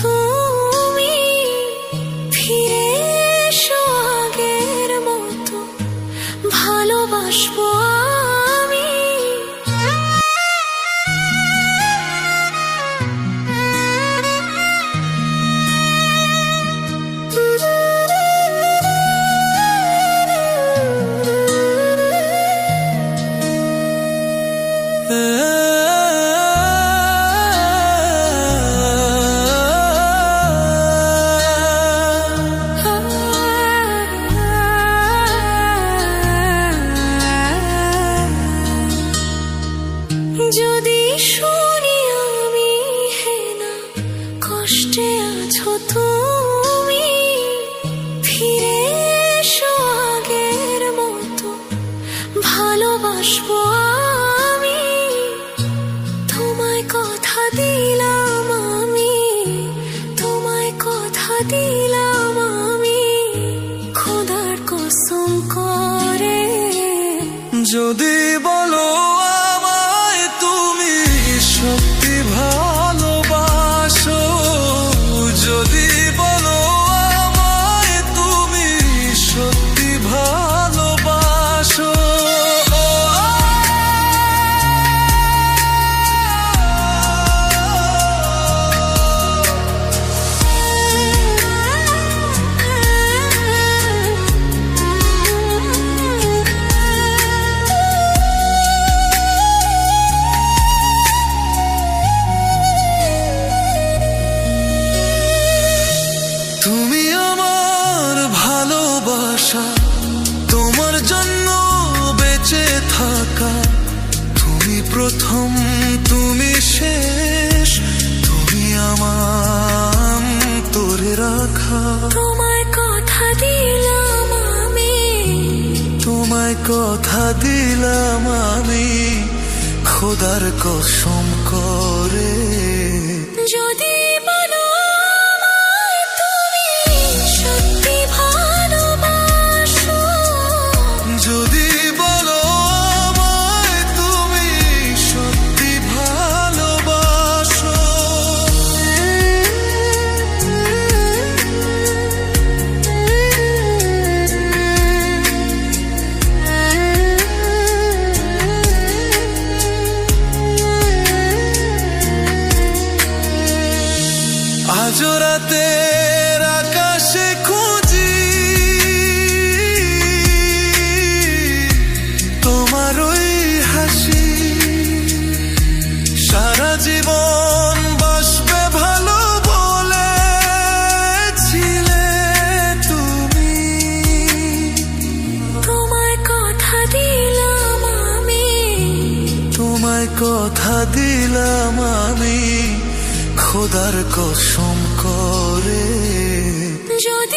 তুমি, ফিরে এসো আগের মতো, ভালোবাসবো আমি। যদি শুনি আমি হেনা কষ্টে আছো তুমি, ফিরে এসো আগের মতো, ভালোবাসবো আমি। তোমায় কথা দিলাম আমি, তোমায় কথা দিলাম আমি, খোদার কসম করে। যদি বলো আমায় তুমি সত্যি ভালোবাসো, যদি বলো আমায় তুমি সত্যি ভালোবাসো, তুমি আমার ভালোবাসা, তোমার জন্য বেঁচে থাকা, তুমি প্রথম তুমি শেষ, তুমি আমার তোরে রাখা। তোমায় কথা দিলাম আমি, তোমায় কথা দিলাম আমি, খোদার কসম করে। যদি বলো আমায় তুমি সত্যি ভালোবাসো, যদি বলো আমায় তুমি সত্যি ভালোবাসো, আজ রাতের আকাশে খুঁজি তোমার ওই হাসি, সারা জীবন বাসবে ভালো বলেছিলে তুমি। তোমায় কথা দিলাম আমি, তোমায় কথা দিলাম আমি, খোদার কসম করে। যদি